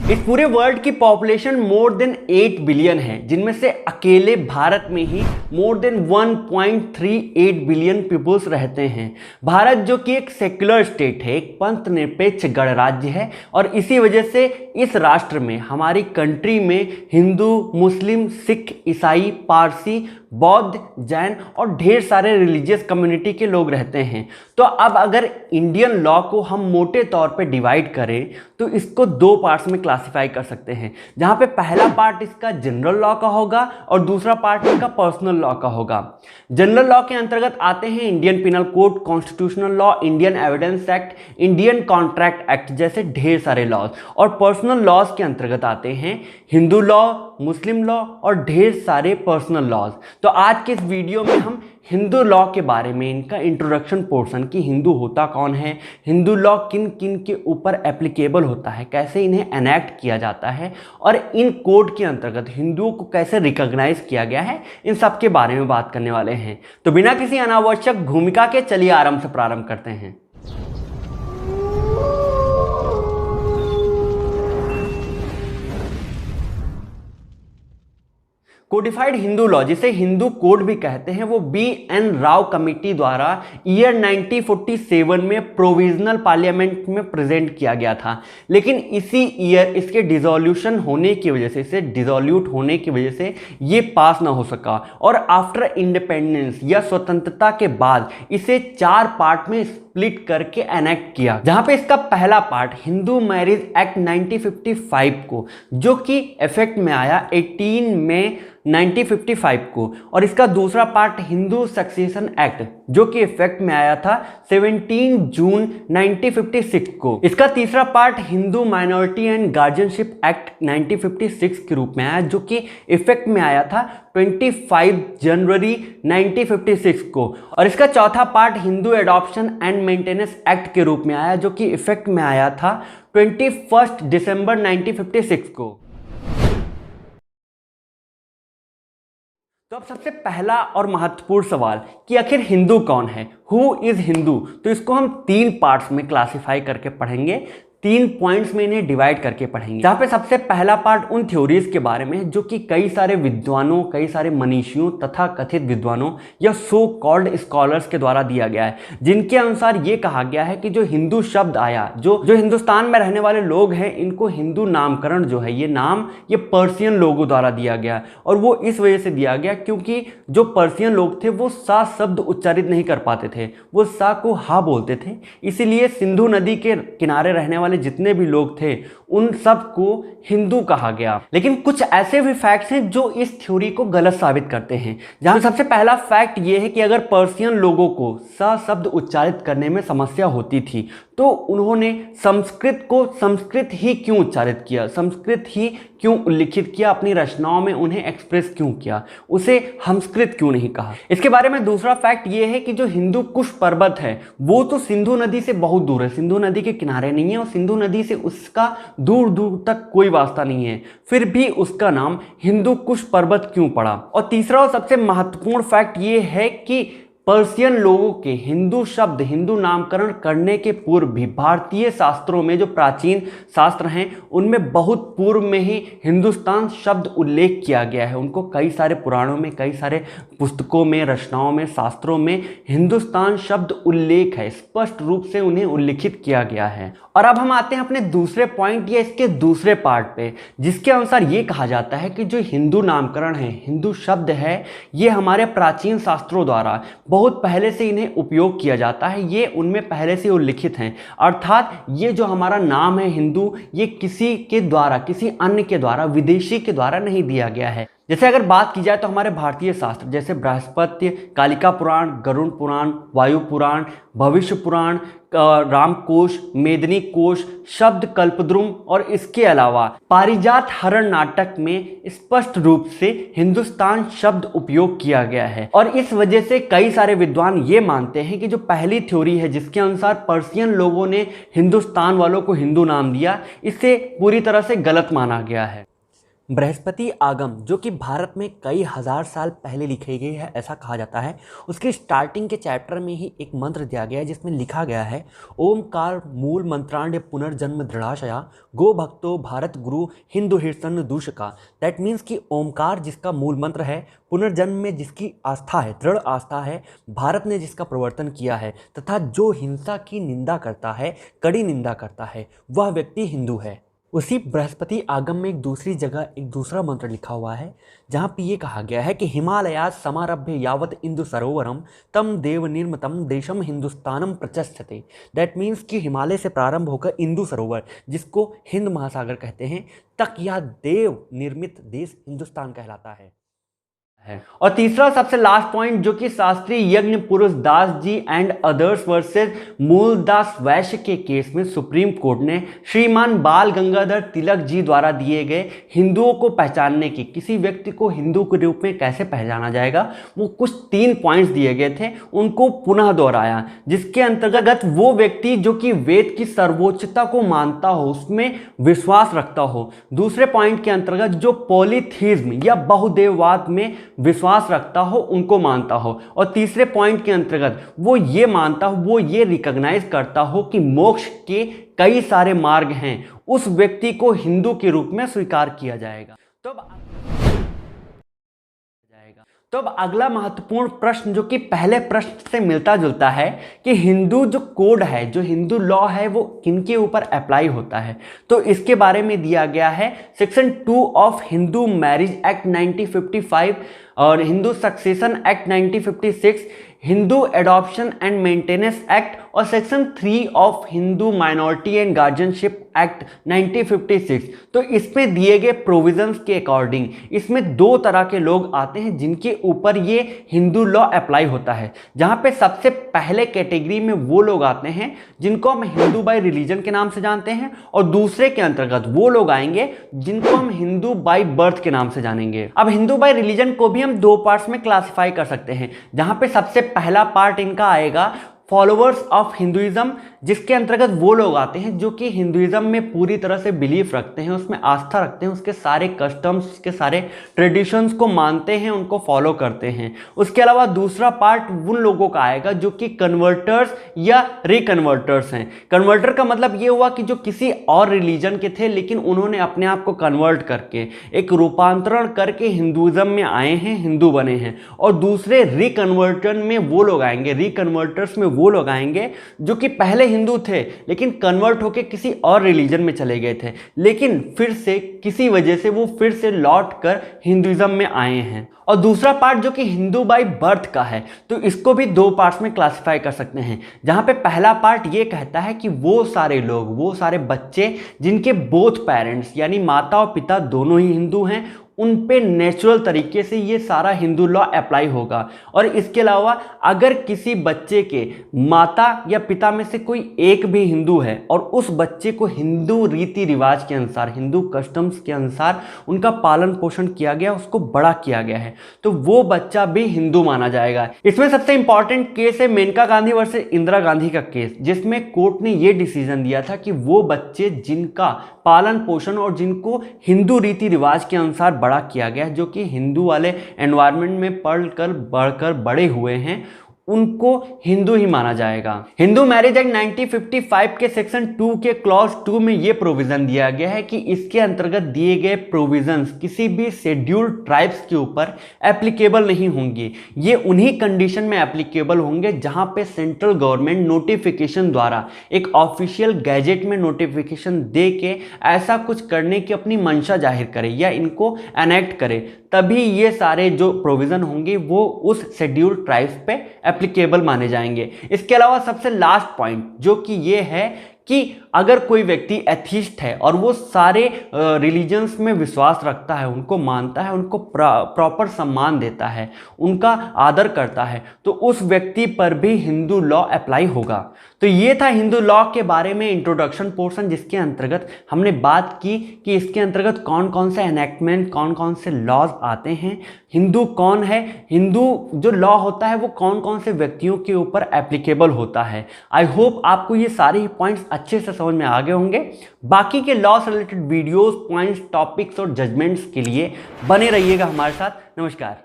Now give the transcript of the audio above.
इस पूरे वर्ल्ड की पॉपुलेशन मोर देन 8 बिलियन है, जिनमें से अकेले भारत में ही मोर देन 1.38 बिलियन पीपुल्स रहते हैं। भारत जो कि एक सेक्युलर स्टेट है, एक पंथ निरपेक्ष गणराज्य है, और इसी वजह से इस राष्ट्र में, हमारी कंट्री में हिंदू, मुस्लिम, सिख, ईसाई, पारसी, बौद्ध, जैन और ढेर सारे रिलीजियस कम्युनिटी के लोग रहते हैं। तो अब अगर इंडियन लॉ को हम मोटे तौर पे डिवाइड करें तो इसको दो पार्ट्स में क्लासिफाई कर सकते हैं, जहां पे पहला पार्ट इसका जनरल लॉ का होगा और दूसरा पार्ट इसका पर्सनल लॉ का होगा। जनरल लॉ के अंतर्गत आते हैं Indian penal code, constitutional law, Indian evidence act, Indian contract act जैसे ढेर सारे लॉज। और पर्सनल लॉज के अंतर्गत आते हैं हिंदू लॉ, मुस्लिम लॉ और ढेर सारे पर्सनल लॉज। तो आज के इस वीडियो में हम हिंदू लॉ के बारे में, इनका इंट्रोडक्शन पोर्शन कि हिंदू होता कौन है, हिंदू लॉ किन किन के ऊपर एप्लीकेबल होता है, कैसे इन्हें एनैक्ट किया जाता है और इन कोड के अंतर्गत हिंदुओं को कैसे रिकॉग्नाइज किया गया है, इन सब के बारे में बात करने वाले हैं। तो बिना किसी अनावश्यक भूमिका के चलिए आराम से प्रारंभ करते हैं। कोडिफाइड हिंदू लॉ, जिसे हिंदू कोड भी कहते हैं, वो BN राव कमेटी द्वारा ईयर 1947 में प्रोविजनल पार्लियामेंट में प्रेजेंट किया गया था। लेकिन इसी ईयर इसके डिसोल्यूशन होने की वजह से, इसे डिसोल्यूट होने की वजह से ये पास ना हो सका, और आफ्टर इंडिपेंडेंस या स्वतंत्रता के बाद इसे 4 पार्ट में स्प्लिट करके एनेक्ट किया, जहां पे इसका पहला पार्ट हिंदू मैरिज एक्ट 1955 को, जो कि इफेक्ट में आया 18 मई 1955 को, और इसका दूसरा पार्ट हिंदू सक्सेशन एक्ट जो कि इफेक्ट में आया था 17 जून 1956 को। इसका तीसरा part Hindu minority and guardianship act 1956 के रूप में आया, जो कि इफेक्ट में आया था 25 जनवरी 1956 को। और इसका चौथा part Hindu adoption and maintenance act के रूप में आया, जो कि इफेक्ट में आया था 21 दिसंबर 1956 को। तो अब सबसे पहला और महत्वपूर्ण सवाल कि आखिर हिंदू कौन है, हु इज हिंदू। तो इसको हम 3 पार्ट्स में क्लासिफाई करके पढ़ेंगे, 3 पॉइंट्स में इन्हें डिवाइड करके पढ़ेंगे। जहां पे सबसे पहला पार्ट उन थ्योरीज के बारे में जो कि कई सारे विद्वानों, कई सारे मनीषियों तथा कथित विद्वानों या सो कॉल्ड स्कॉलर्स के द्वारा दिया गया है, जिनके अनुसार ये कहा गया है कि जो हिंदू शब्द आया, जो हिंदुस्तान में रहने वाले लोग हैं, इनको हिंदू नामकरण जो है, ये नाम ये पर्शियन लोगों द्वारा दिया गया, और वो इस वजह से दिया गया क्योंकि जो पर्शियन लोग थे वो सा शब्द उच्चारित नहीं कर पाते थे, वो सा को हा बोलते थे। इसीलिए सिंधु नदी के किनारे रहने वाले जितने भी लोग थे उन सब को हिंदू कहा गया। लेकिन कुछ ऐसे भी फैक्ट्स हैं जो इस थ्योरी को गलत साबित करते हैं। जहां सबसे पहला फैक्ट ये है कि अगर पर्शियन लोगों को स शब्द उच्चारित करने में समस्या होती थी तो उन्होंने संस्कृत को संस्कृत ही क्यों उच्चारित किया, संस्कृत ही क्यों उल्लिखित किया, अपनी रचनाओं में उन्हें एक्सप्रेस क्यों किया, उसे हमस्कृत क्यों नहीं कहा। इसके बारे में दूसरा फैक्ट ये है कि जो हिंदू कुश पर्वत है वो तो सिंधु नदी से बहुत दूर है, सिंधु नदी के किनारे नहीं है, और सिंधु नदी से उसका दूर दूर तक कोई वास्ता नहीं है, फिर भी उसका नाम हिंदू कुश पर्वत क्यों पड़ा। और तीसरा और सबसे महत्वपूर्ण फैक्ट ये है कि पर्शियन लोगों के हिंदू शब्द, हिंदू नामकरण करने के पूर्व भी भारतीय शास्त्रों में, जो प्राचीन शास्त्र हैं, उनमें बहुत पूर्व में ही हिंदुस्तान शब्द उल्लेख किया गया है। उनको कई सारे पुराणों में, कई सारे पुस्तकों में, रचनाओं में, शास्त्रों में हिंदुस्तान शब्द उल्लेख है, स्पष्ट रूप से उन्हें उल्लिखित किया गया है। और अब हम आते हैं अपने दूसरे पॉइंट या इसके दूसरे पार्ट पे, जिसके अनुसार ये कहा जाता है कि जो हिंदू नामकरण है, हिंदू शब्द है, ये हमारे प्राचीन शास्त्रों द्वारा बहुत पहले से इन्हें उपयोग किया जाता है, ये उनमें पहले से उल्लिखित हैं। अर्थात ये जो हमारा नाम है हिंदू, ये किसी के द्वारा, किसी अन्य के द्वारा, विदेशी के द्वारा नहीं दिया गया है। जैसे अगर बात की जाए तो हमारे भारतीय शास्त्र जैसे बृहस्पति, कालिका पुराण, गरुड़ पुराण, वायु पुराण, भविष्य पुराण, रामकोश, मेदिनी कोश, शब्द कल्पद्रुम और इसके अलावा पारिजात हरण नाटक में स्पष्ट रूप से हिंदुस्तान शब्द उपयोग किया गया है। और इस वजह से कई सारे विद्वान ये मानते हैं कि जो पहली थ्योरी है जिसके अनुसार पर्शियन लोगों ने हिंदुस्तान वालों को हिंदू नाम दिया, इसे पूरी तरह से गलत माना गया है। बृहस्पति आगम जो कि भारत में कई हजार साल पहले लिखी गई है ऐसा कहा जाता है, उसके स्टार्टिंग के चैप्टर में ही एक मंत्र दिया गया है जिसमें लिखा गया है ओमकार मूल मंत्रांड पुनर्जन्म दृढ़ाशया गो भक्तो भारत गुरु हिंदू हिर्सन दूषका। दैट मीन्स कि ओमकार जिसका मूल मंत्र है, पुनर्जन्म में जिसकी आस्था है, दृढ़ आस्था है, भारत ने जिसका प्रवर्तन किया है तथा जो हिंसा की निंदा करता है, कड़ी निंदा करता है, वह व्यक्ति हिंदू है। उसी बृहस्पति आगम में एक दूसरी जगह एक दूसरा मंत्र लिखा हुआ है जहाँ पे ये कहा गया है कि हिमालयात समारभ्य यावत इंदु सरोवरम तम देव निर्मितम देशम हिंदुस्तानम प्रचक्षते। दैट मीन्स कि हिमालय से प्रारंभ होकर इंदु सरोवर जिसको हिंद महासागर कहते हैं तक यह देव निर्मित देश हिंदुस्तान कहलाता है। और तीसरा सबसे लास्ट पॉइंट जो कि शास्त्री यज्ञ पुरुष Das ji and others versus मूलदास वैश्य के केस में सुप्रीम कोर्ट ने श्रीमान बाल गंगाधर तिलक जी द्वारा दिए गए हिंदुओं को पहचानने की, किसी व्यक्ति को हिंदू के रूप में कैसे पहचाना जाएगा, वो कुछ 3 पॉइंट्स दिए गए थे, उनको पुनः दोहराया, जिसके अंतर्गत वो व्यक्ति जो कि वेद की सर्वोच्चता को मानता हो, उसमें विश्वास रखता हो। दूसरे पॉइंट के अंतर्गत जो पॉलीथीज्म या बहुदेववाद में विश्वास रखता हो, उनको मानता हो। और तीसरे पॉइंट के अंतर्गत वो ये मानता हो, वो ये रिकॉग्नाइज करता हो कि मोक्ष के कई सारे मार्ग हैं, उस व्यक्ति को हिंदू के रूप में स्वीकार किया जाएगा। तो अब अगला महत्वपूर्ण प्रश्न जो कि पहले प्रश्न से मिलता जुलता है कि हिंदू जो कोड है, जो हिंदू लॉ है, वो किनके ऊपर अप्लाई होता है। तो इसके बारे में दिया गया है section 2 of Hindu marriage act 1955 और Hindu succession act 1956, Hindu adoption and maintenance act और section 3 of Hindu minority and guardianship act 1956। तो इसमें दिए गए प्रोविजंस के अकॉर्डिंग इसमें 2 तरह के लोग आते हैं जिनके ऊपर ये हिंदू लॉ अप्लाई होता है। जहां पे सबसे पहले कैटेगरी में वो लोग आते हैं जिनको हम हिंदू बाय रिलीजन के नाम से जानते हैं, और दूसरे के अंतर्गत वो लोग आएंगे जिनको हम हिंदू बाय बर्थ के नाम से जानेंगे। अब हिंदू बाय रिलीजन को भी हम 2 पार्ट्स में क्लासिफाई कर सकते हैं, जहां पे सबसे पहला पार्ट इनका आएगा फॉलोअर्स ऑफ हिंदुइज्म, जिसके अंतर्गत वो लोग आते हैं जो कि हिंदुइज्म में पूरी तरह से बिलीफ रखते हैं, उसमें आस्था रखते हैं, उसके सारे कस्टम्स, उसके सारे ट्रेडिशंस को मानते हैं, उनको फॉलो करते हैं। उसके अलावा दूसरा पार्ट उन लोगों का आएगा जो कि कन्वर्टर्स या रिकन्वर्टर्स हैं। कन्वर्टर का मतलब ये हुआ कि जो किसी और रिलीजन के थे लेकिन उन्होंने अपने आप को कन्वर्ट करके एक रूपांतरण करके हिंदुइज्म में आए हैं, हिंदू बने हैं। और दूसरे रिकन्वर्टन में वो लोग आएंगे, रिकन्वर्टर्स में वो लोग आएंगे जो कि पहले हिंदू थे लेकिन कन्वर्ट होकर किसी और रिलीजन में चले गए थे, लेकिन फिर से किसी वजह से वो फिर से लौट कर हिंदुइज्म में आए हैं। और दूसरा पार्ट जो कि हिंदू बाय बर्थ का है, तो इसको भी 2 पार्ट्स में क्लासिफाई कर सकते हैं, जहां पे पहला पार्ट ये कहता है कि वो सारे लोग, वो सारे बच्चे जिनके बोथ पेरेंट्स यानी माता और पिता दोनों ही हिंदू हैं, उन पे नेचुरल तरीके से ये सारा हिंदू लॉ अप्लाई होगा। और इसके अलावा अगर किसी बच्चे के माता या पिता में से कोई एक भी हिंदू है और उस बच्चे को हिंदू रीति रिवाज के अनुसार, हिंदू कस्टम्स के अनुसार उनका पालन पोषण किया गया, उसको बड़ा किया गया है, तो वो बच्चा भी हिंदू माना जाएगा। इसमें सबसे इंपॉर्टेंट केस है मेनका गांधी वर्सेस इंदिरा गांधी का केस, जिसमें कोर्ट ने ये डिसीजन दिया था कि वो बच्चे जिनका पालन पोषण और जिनको हिंदू रीति रिवाज के अनुसार बड़ा किया गया, जो कि हिंदू वाले एनवायरनमेंट में पढ़कर बढ़कर बड़े हुए हैं, उनको हिंदू ही माना जाएगा। हिंदू मैरिज एक्ट 1955 के सेक्शन 2 के क्लॉज 2 में यह प्रोविजन दिया गया है कि इसके अंतर्गत दिए गए प्रोविजंस किसी भी शेड्यूल्ड ट्राइब्स के ऊपर एप्लीकेबल नहीं होंगे। ये उन्हीं कंडीशन में एप्लीकेबल होंगे जहां पे सेंट्रल गवर्नमेंट नोटिफिकेशन द्वारा एक ऑफिशियल गैजेट में नोटिफिकेशन दे के ऐसा कुछ करने की अपनी मंशा जाहिर करे या इनको एनेक्ट करे, तभी ये सारे जो प्रोविजन होंगे वो उस शेड्यूल्ड ट्राइब्स पे एप्लीकेबल माने जाएंगे। इसके अलावा सबसे लास्ट पॉइंट जो कि ये है कि अगर कोई व्यक्ति एथिस्ट है और वो सारे रिलीजन्स में विश्वास रखता है, उनको मानता है, उनको प्रॉपर सम्मान देता है, उनका आदर करता है, तो उस व्यक्ति पर भी हिंदू लॉ अप्लाई होगा। तो ये था हिंदू लॉ के बारे में इंट्रोडक्शन पोर्शन, जिसके अंतर्गत हमने बात की कि इसके अंतर्गत कौन कौन से एनेक्टमेंट, कौन कौन से लॉज आते हैं, हिंदू कौन है, हिंदू जो लॉ होता है वो कौन कौन से व्यक्तियों के ऊपर एप्लीकेबल होता है। आई होप आपको ये सारे पॉइंट्स अच्छे से समझ में आ गए होंगे। बाकी के लॉ से रिलेटेड वीडियोस, पॉइंट्स, टॉपिक्स और जजमेंट्स के लिए बने रहिएगा हमारे साथ। नमस्कार।